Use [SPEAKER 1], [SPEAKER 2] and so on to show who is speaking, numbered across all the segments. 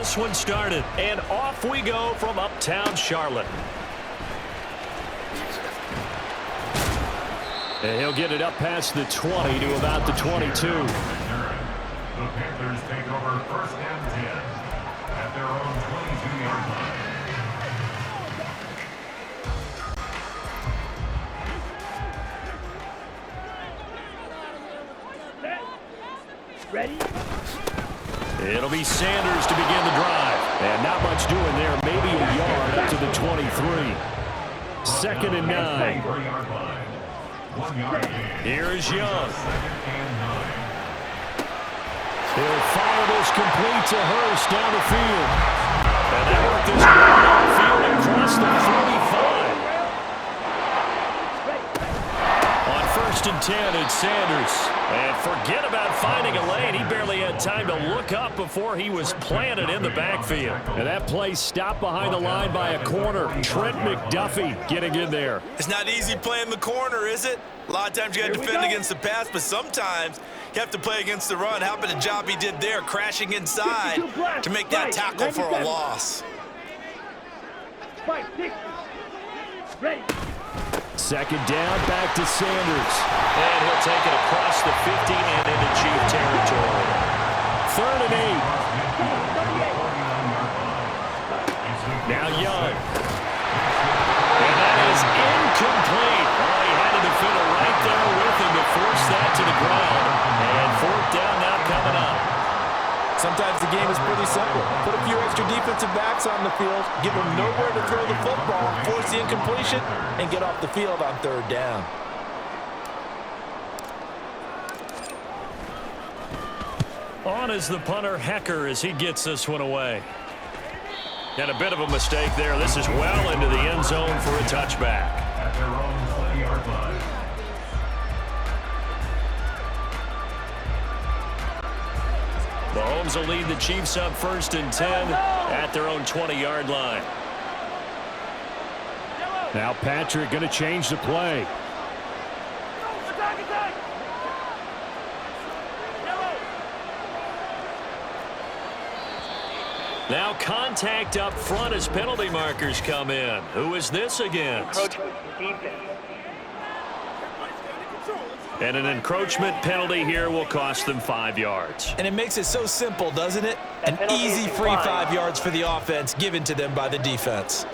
[SPEAKER 1] this one started. And off we go from uptown Charlotte. And he'll get it up past the 20 to about the 22.
[SPEAKER 2] The Panthers take over first and 10 at their own 22-yard line.
[SPEAKER 3] Ready?
[SPEAKER 1] It'll be Sanders to begin the drive. And not much doing there. Maybe a yard up to the 23. 2nd and 9. Here's Young. He'll fire this complete to Hurst down the field. And they work this field across the 45. On 1st and 10, it's Sanders. And forget about finding a lane. He barely had time to look up before he was planted in the backfield. And that play stopped behind the line by a corner. Trent McDuffie getting in there.
[SPEAKER 4] It's not easy playing the corner, is it? A lot of times you got to defend against the pass, but sometimes you have to play against the run. How about the job he did there, crashing inside to make that tackle for a loss?
[SPEAKER 3] Ready.
[SPEAKER 1] 2nd down, back to Sanders. And he'll take it across the 50 and into Chief territory. 3rd and 8. Now Young. And that is incomplete. Oh, he had a defender right there with him to force that to the ground. And 4th down now coming up.
[SPEAKER 5] Sometimes the game is pretty simple. Put a few extra defensive backs on the field, give them nowhere to throw the football, force the incompletion, and get off the field on 3rd down.
[SPEAKER 1] On is the punter, Hecker, as he gets this one away. And a bit of a mistake there. This is well into the end zone for a touchback.
[SPEAKER 2] At their own 20-yard line.
[SPEAKER 1] Mahomes will lead the Chiefs up 1st and 10 at their own 20-yard line. Now Patrick going to change the play. Now contact up front as penalty markers come in. Who is this against? And an encroachment penalty here will cost them 5 yards.
[SPEAKER 5] And it makes it so simple, doesn't it? An easy free 5 yards for the offense given to them by the defense.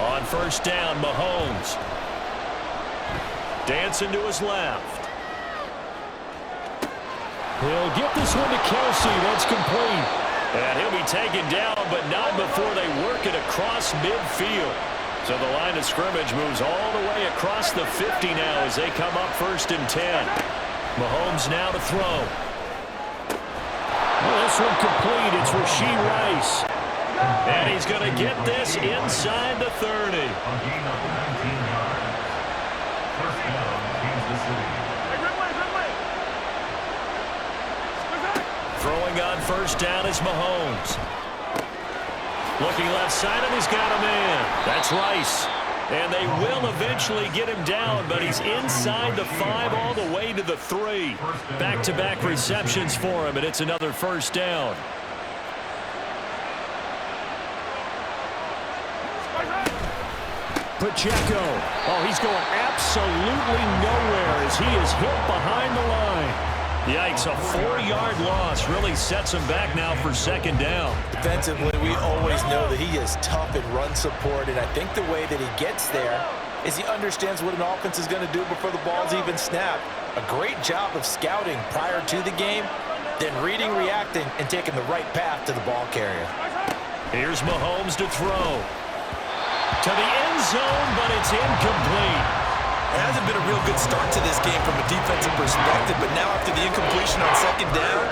[SPEAKER 1] On 1st down, Mahomes. Dancing to his left. He'll get this one to Kelsey. That's complete. And he'll be taken down, but not before they work it across midfield. So the line of scrimmage moves all the way across the 50 now as they come up 1st and 10. Mahomes now to throw. Well, this one complete. It's Rashee Rice. And he's going to get this inside the 30. Throwing on 1st down is Mahomes. Looking left side, and he's got him in. That's Rice. And they will eventually get him down, but he's inside the 5 all the way to the 3. Back-to-back receptions for him, and it's another 1st down. Pacheco. Oh, he's going absolutely nowhere as he is hit behind the line. Yikes, a 4-yard loss really sets him back now for 2nd down.
[SPEAKER 5] Defensively, we always know that he is tough in run support, and I think the way that he gets there is he understands what an offense is going to do before the ball's even snapped. A great job of scouting prior to the game, then reading, reacting, and taking the right path to the ball carrier.
[SPEAKER 1] Here's Mahomes to throw. To the end zone, but it's incomplete.
[SPEAKER 4] It hasn't been a real good start to this game from a defensive perspective, but now after the incompletion on 2nd down,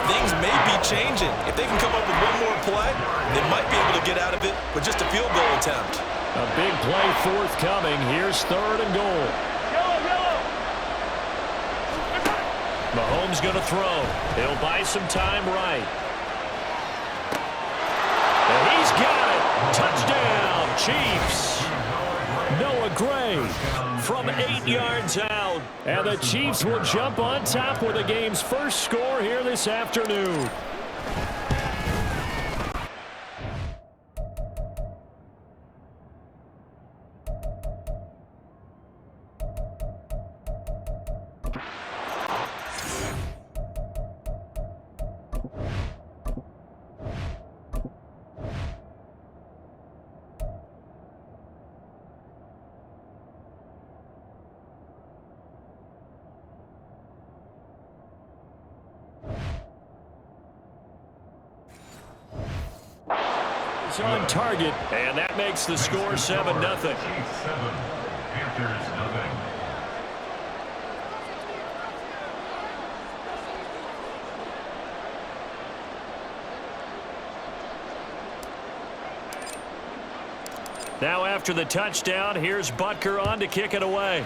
[SPEAKER 4] things may be changing. If they can come up with one more play, they might be able to get out of it with just a field goal attempt.
[SPEAKER 1] A big play forthcoming. Here's 3rd and goal. Mahomes going to throw. He'll buy some time right. And he's got it. Touchdown, Chiefs. Noah Gray from 8 yards out. And the Chiefs will jump on top with the game's first score here this afternoon. On target, and that makes the score 7-0.
[SPEAKER 2] Chiefs 7, Panthers nothing.
[SPEAKER 1] Now after the touchdown, here's Butker on to kick it away.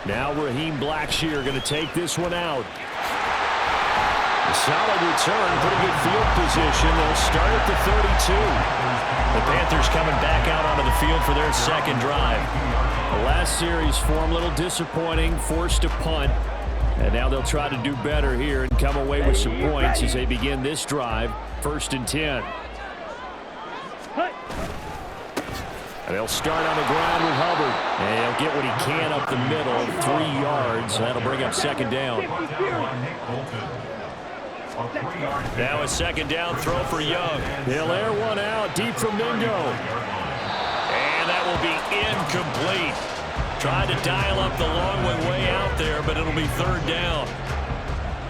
[SPEAKER 1] Now Raheem Blackshear going to take this one out. A solid return, pretty good field position. They'll start at the 32. The Panthers coming back out onto the field for their second drive. The last series for them, a little disappointing, forced a punt. And now they'll try to do better here and come away with some points as they begin this drive, 1st and 10. And they'll start on the ground with Hubbard. And he'll get what he can up the middle, 3 yards. That'll bring up 2nd down. Now a 2nd down throw for Young. He'll air one out deep from Mingo. And that will be incomplete. Tried to dial up the long way out there, but it'll be 3rd down.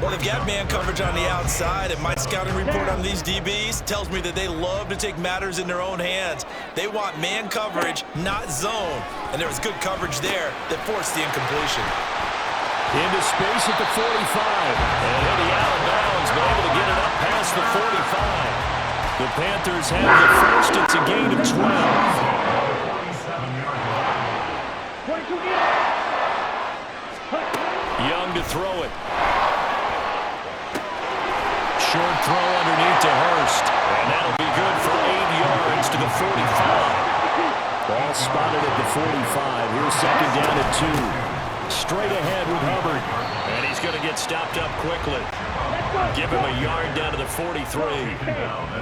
[SPEAKER 4] Well, they've got man coverage on the outside, and my scouting report on these DBs tells me that they love to take matters in their own hands. They want man coverage, not zone. And there was good coverage there that forced the incompletion.
[SPEAKER 1] Into space at the 45. And he'll be out of bounds, but able to get it up past the 45. The Panthers have the first. It's a gain of 12. Young to throw it. Short throw underneath to Hurst. And that'll be good for 8 yards to the 45. Ball spotted at the 45. Here's 2nd down at 2. Straight ahead with Hubbard. And he's going to get stopped up quickly. Give him a yard down to the 43.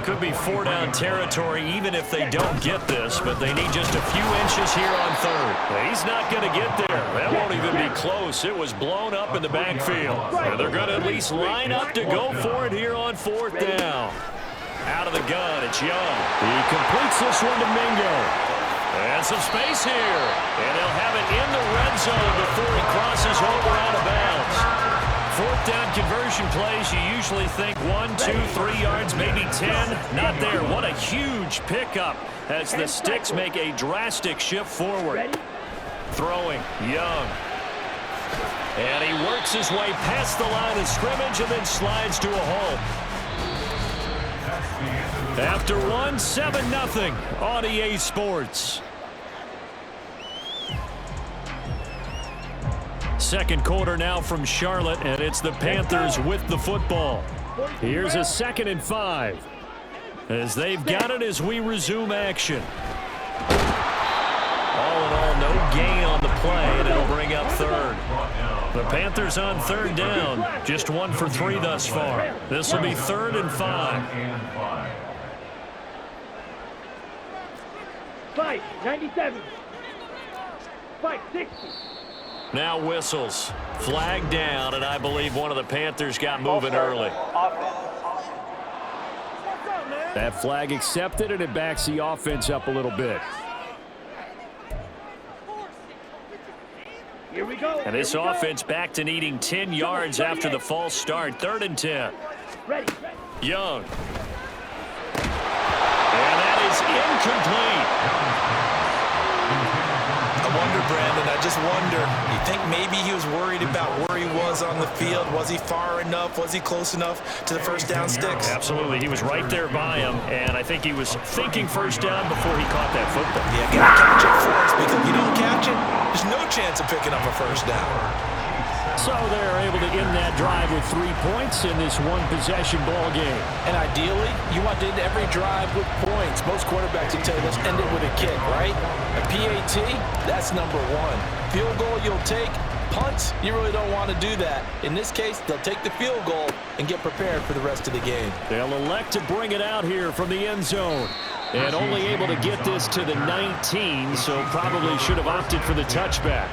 [SPEAKER 1] Could be 4-down territory even if they don't get this, but they need just a few inches here on 3rd. He's not going to get there. That won't even be close. It was blown up in the backfield. And they're going to at least line up to go for it here on 4th down. Out of the gun, it's Young. He completes this one to Mingo. And some space here. And they'll have it in the red zone before he crosses over out of bounds. 4th down conversion plays, you usually think 1, 2, 3 yards, maybe 10. Not there. What a huge pickup as the Sticks make a drastic shift forward. Throwing, Young. And he works his way past the line of scrimmage and then slides to a hole. After one, 7-0 on EA Sports. Second quarter now from Charlotte, and it's the Panthers with the football. Here's a 2nd and 5. As they've got it as we resume action. All in all, no gain on the play, and it'll bring up 3rd. The Panthers on 3rd down, just 1 for 3 thus far. This will be 3rd and 5.
[SPEAKER 3] 97. 60.
[SPEAKER 1] Now whistles. Flag down, and I believe one of the Panthers got moving early. That flag accepted, and it backs the offense up a little bit.
[SPEAKER 3] Here we go.
[SPEAKER 1] And this offense back to needing 10 yards after the false start. 3rd and 10.
[SPEAKER 3] Ready.
[SPEAKER 1] Young. And that is incomplete.
[SPEAKER 4] I wonder, Brandon, I just wonder, you think maybe he was worried about where he was on the field? Was he far enough? Was he close enough to the 1st down sticks?
[SPEAKER 1] Absolutely. He was right there by him, and I think he was thinking 1st down before he caught that football.
[SPEAKER 4] Yeah, gotta catch it first, because if you don't catch it, there's no chance of picking up a 1st down.
[SPEAKER 1] So they're able to end that drive with 3 points in this one-possession ball game.
[SPEAKER 5] And ideally, you want to end every drive with points. Most quarterbacks will tell you, let's end it with a kick, right? A PAT, that's number one. Field goal you'll take. Punts, you really don't want to do that. In this case, they'll take the field goal and get prepared for the rest of the game.
[SPEAKER 1] They'll elect to bring it out here from the end zone. And only able to get this to the 19, so probably should have opted for the touchback.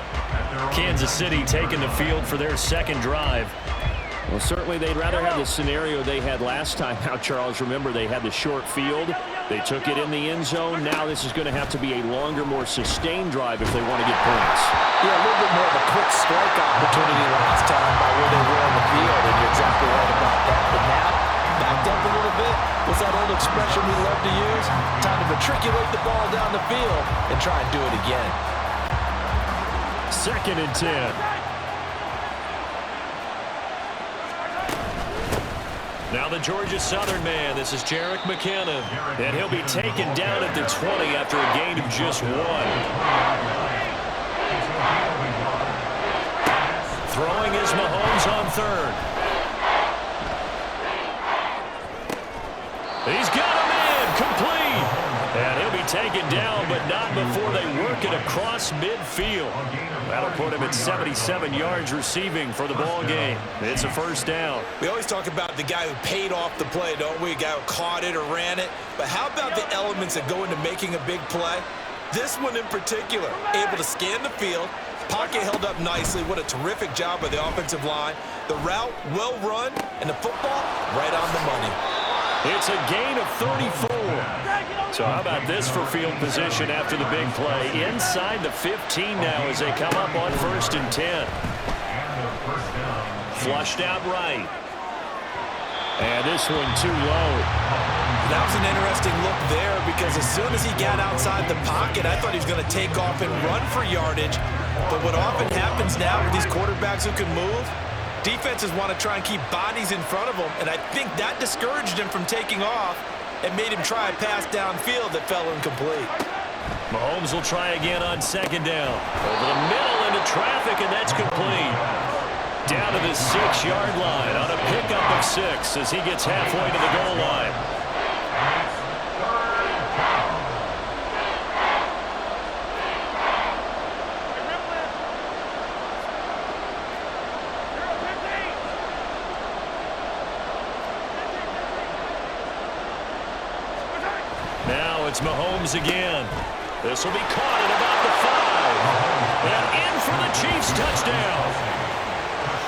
[SPEAKER 1] Kansas City taking the field for their second drive.
[SPEAKER 6] Well, certainly they'd rather have the scenario they had last time out, Charles. Remember, they had the short field. They took it in the end zone. Now this is going to have to be a longer, more sustained drive if they want to get points.
[SPEAKER 5] Yeah, a little bit more of a quick strike opportunity last time by where they were on the field, and you're exactly right about that. But now, backed up a little bit. What's that old expression we love to use? Time to matriculate the ball down the field and try and do it again.
[SPEAKER 1] 2nd and 10. Now the Georgia Southern man. This is Jerick McKinnon. And he'll be taken down at the 20 after a gain of just 1. Throwing is Mahomes on 3rd. He's got him in, complete. And he'll be taken down, but not before they work it across midfield. That'll put him at 77 yards receiving for the ball game. It's a 1st down.
[SPEAKER 4] We always talk about the guy who paid off the play, don't we? A guy who caught it or ran it. But how about the elements that go into making a big play? This one in particular, able to scan the field. Pocket held up nicely. What a terrific job by the offensive line. The route, well run, and the football, right on the money.
[SPEAKER 1] It's a gain of 34. So how about this for field position after the big play? Inside the 15 now as they come up on 1st and 10. Flushed out right. And this one too low.
[SPEAKER 4] That was an interesting look there because as soon as he got outside the pocket, I thought he was going to take off and run for yardage. But what often happens now with these quarterbacks who can move, defenses want to try and keep bodies in front of them, and I think that discouraged him from taking off and made him try a pass downfield that fell incomplete.
[SPEAKER 1] Mahomes will try again on 2nd down. Over the middle into traffic, and that's complete. Down to the 6-yard line on a pickup of 6 as he gets halfway to the goal line. Now it's Mahomes again. This will be caught at about the 5. And in for the Chiefs touchdown.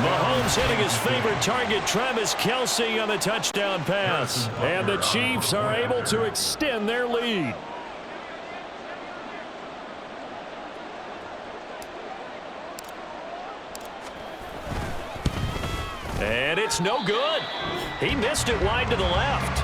[SPEAKER 1] Mahomes hitting his favorite target, Travis Kelce, on the touchdown pass. And the Chiefs are able to extend their lead. And it's no good. He missed it wide to the left.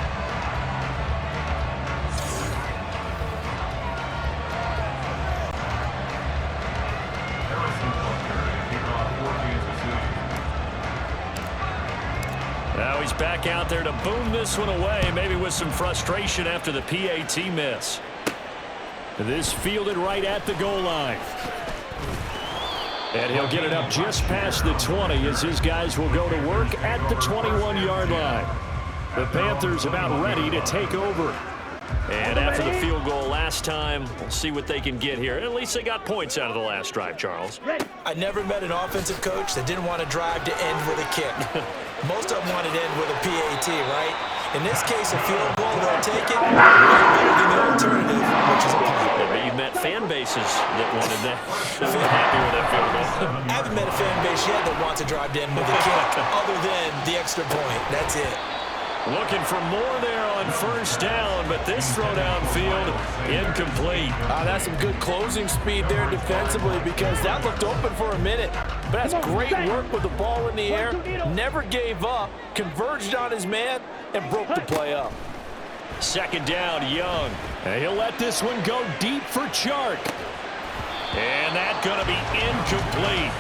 [SPEAKER 1] Now he's back out there to boom this one away, maybe with some frustration after the PAT miss. This fielded right at the goal line. And he'll get it up just past the 20 as his guys will go to work at the 21-yard line. The Panthers about ready to take over. And after the field goal last time, we'll see what they can get here. At least they got points out of the last drive, Charles.
[SPEAKER 5] I never met an offensive coach that didn't want to drive to end with a kick. Most of them wanted to end with a PAT, right? In this case, a field goal, they'll take it. Way better than the alternative, which is a punt.
[SPEAKER 1] But you've met fan bases that wanted that. Happy with that field goal.
[SPEAKER 5] I haven't met a fan base yet that wants to drive to end with a kick, other than the extra point. That's it.
[SPEAKER 1] Looking for more there on 1st down, but this throw downfield incomplete.
[SPEAKER 5] That's some good closing speed there defensively because that looked open for a minute. But that's great work with the ball in the air. Never gave up, converged on his man, and broke the play up.
[SPEAKER 1] 2nd down, Young. And he'll let this one go deep for Chark. And that's going to be incomplete.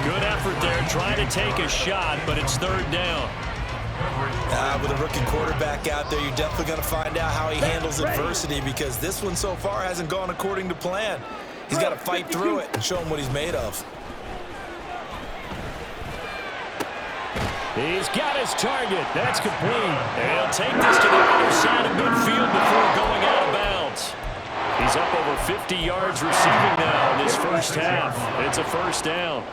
[SPEAKER 1] Good effort there, trying to take a shot, but it's 3rd down.
[SPEAKER 4] With a rookie quarterback out there, you're definitely going to find out how he handles adversity because this one so far hasn't gone according to plan. He's got to fight through it and show him what he's made of.
[SPEAKER 6] He's got his target. That's complete.
[SPEAKER 1] And he'll take this to the other side of midfield before going out of bounds. He's up over 50 yards receiving now in this first half. It's a first down.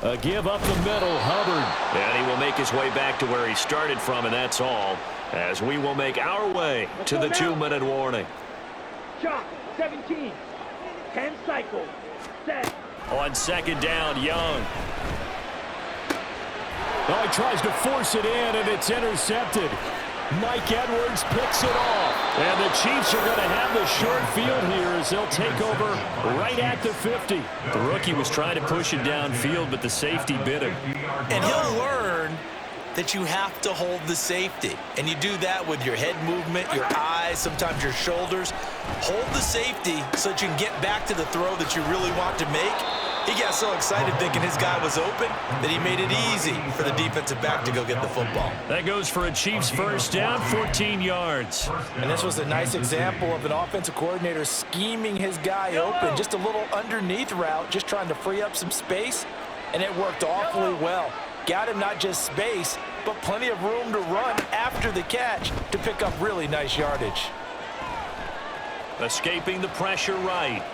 [SPEAKER 6] A give up the middle, Hubbard.
[SPEAKER 1] And he will make his way back to where he started from, and that's all, as we will make our way to the 2-minute warning.
[SPEAKER 3] Shot, 17. 10 cycles. Set.
[SPEAKER 1] On second down, Young.
[SPEAKER 6] Oh, he tries to force it in, and it's intercepted. Mike Edwards picks it off. And the Chiefs are going to have the short field here as they'll take over right at the 50.
[SPEAKER 1] The rookie was trying to push it downfield, but the safety bit him.
[SPEAKER 5] And he'll learn that you have to hold the safety. And you do that with your head movement, your eyes, sometimes your shoulders. Hold the safety so that you can get back to the throw that you really want to make. He got so excited thinking his guy was open that he made it easy for the defensive back to go get the football.
[SPEAKER 1] That goes for a Chiefs first down, 14 yards.
[SPEAKER 5] And this was a nice example of an offensive coordinator scheming his guy open. Just a little underneath route, just trying to free up some space, and it worked awfully well. Got him not just space, but plenty of room to run after the catch to pick up really nice yardage.
[SPEAKER 1] Escaping the pressure right.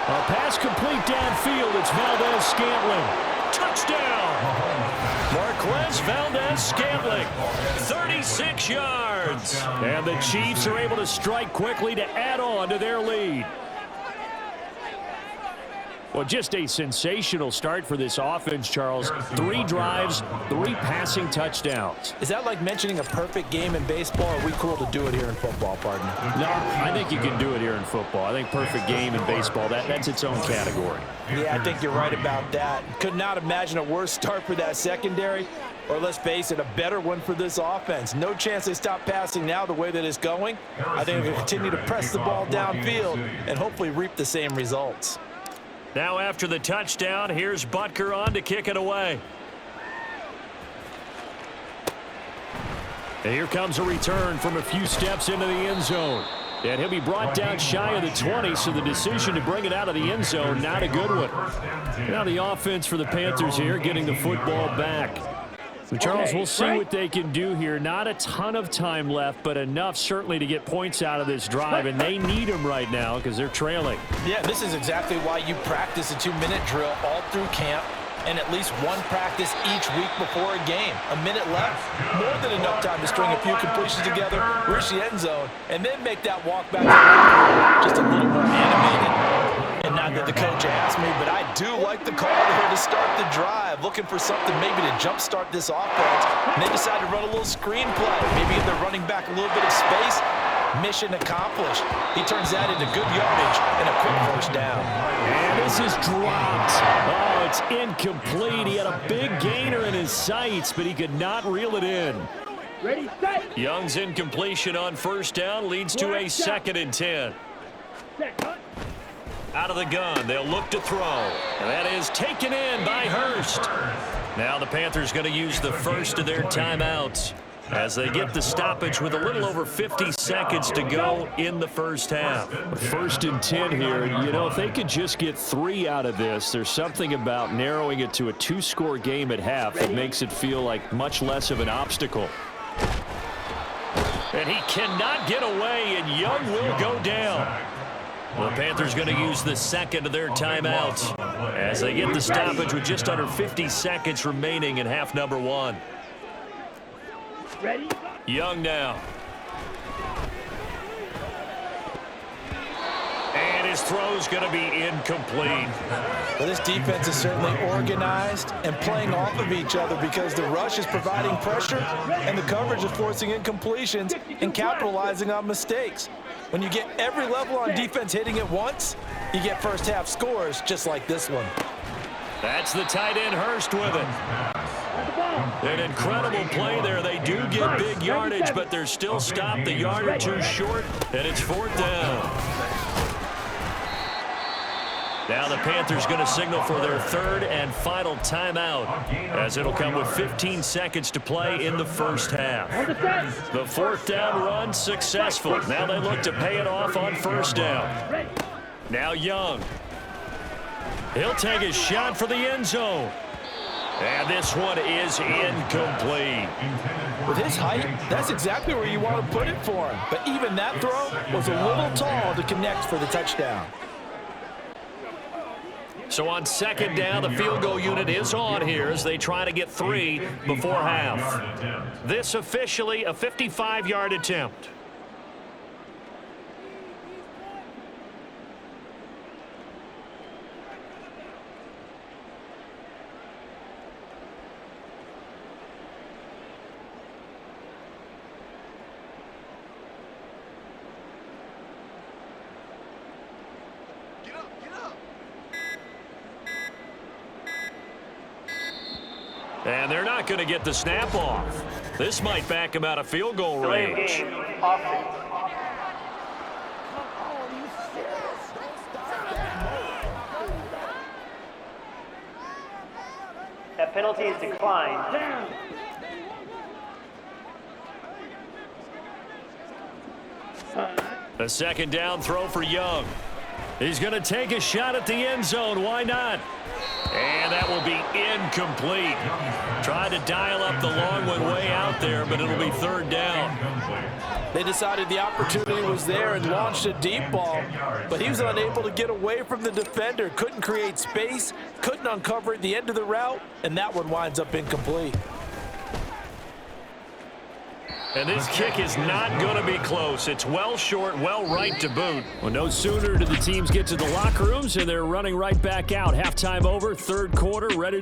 [SPEAKER 6] A pass complete downfield. It's Valdez-Scantling.
[SPEAKER 1] Touchdown! Marquez Valdez-Scantling, 36 yards.
[SPEAKER 6] And the Chiefs are able to strike quickly to add on to their lead. Well, just a sensational start for this offense, Charles. 3 drives, 3 passing touchdowns.
[SPEAKER 5] Is that like mentioning a perfect game in baseball, or are we cool to do it here in football, partner?
[SPEAKER 6] No, I think you can do it here in football. I think perfect game in baseball, that's its own category.
[SPEAKER 5] Yeah, I think you're right about that. Could not imagine a worse start for that secondary, or let's face it, a better one for this offense. No chance they stop passing now the way that it's going. I think they'll continue to press the ball downfield and hopefully reap the same results.
[SPEAKER 1] Now after the touchdown, here's Butker on to kick it away.
[SPEAKER 6] And here comes a return from a few steps into the end zone. And he'll be brought down shy of the 20, so the decision to bring it out of the end zone, not a good one. Now the offense for the Panthers here, getting the football back. Charles, we'll see what they can do here. Not a ton of time left, but enough certainly to get points out of this drive, and they need them right now because they're trailing.
[SPEAKER 5] Yeah, this is exactly why you practice a 2-minute drill all through camp and at least one practice each week before a game. A minute left, more than enough time to string a few completions together, reach the end zone, and then make that walk back to the line just a little more animated. And not that the coach asked me, but I do like the call here to start the drive, looking for something maybe to jumpstart this offense. And they decide to run a little screen play, maybe if they're running back a little bit of space. Mission accomplished. He turns that into good yardage and a quick first down.
[SPEAKER 6] And this is dropped. Oh, it's incomplete. He had a big gainer in his sights, but he could not reel it in.
[SPEAKER 3] Ready, set.
[SPEAKER 1] Young's incompletion on first down leads to a 2nd and 10.
[SPEAKER 3] Set, cut.
[SPEAKER 1] Out of the gun, they'll look to throw. And that is taken in by Hurst. Now the Panthers going to use the first of their timeouts as they get the stoppage with a little over 50 seconds to go in the first half.
[SPEAKER 6] 1st and 10 here. You know, if they could just get 3 out of this, there's something about narrowing it to a 2-score game at half that makes it feel like much less of an obstacle.
[SPEAKER 1] And he cannot get away, and Young will go down. The Panthers going to use the 2nd of their timeouts as they get the stoppage with just under 50 seconds remaining in half number 1.
[SPEAKER 3] Ready?
[SPEAKER 1] Young now. And his throw's going to be incomplete.
[SPEAKER 5] Well, this defense is certainly organized and playing off of each other because the rush is providing pressure and the coverage is forcing incompletions and capitalizing on mistakes. When you get every level on defense hitting at once, you get first half scores just like this one.
[SPEAKER 1] That's the tight end Hurst with it. An incredible play there. They do get big yardage, but they're still stopped the yard or two short, and it's 4th down. Now the Panthers going to signal for their third and final timeout, as it'll come with 15 seconds to play in the first half. The fourth down run successful. Now they look to pay it off on first down. Now Young. He'll take a shot for the end zone. And this one is incomplete.
[SPEAKER 5] With his height, that's exactly where you want to put it for him. But even that throw was a little tall to connect for the touchdown.
[SPEAKER 1] So on second down, the field goal unit is on here as they try to get 3 before half. This officially a 55-yard attempt. And they're not going to get the snap off. This might back him out of field goal range.
[SPEAKER 7] That penalty is declined.
[SPEAKER 1] A second down throw for Young. He's going to take a shot at the end zone. Why not? And that will be incomplete. Tried to dial up the long one way out there, but it'll be third down.
[SPEAKER 5] They decided the opportunity was there and launched a deep ball, but he was unable to get away from the defender, couldn't create space, couldn't uncover at the end of the route, and that one winds up incomplete.
[SPEAKER 1] And this kick is not going to be close. It's well short, well right to boot.
[SPEAKER 6] Well, no sooner do the teams get to the locker rooms, and they're running right back out. Halftime over, third quarter, ready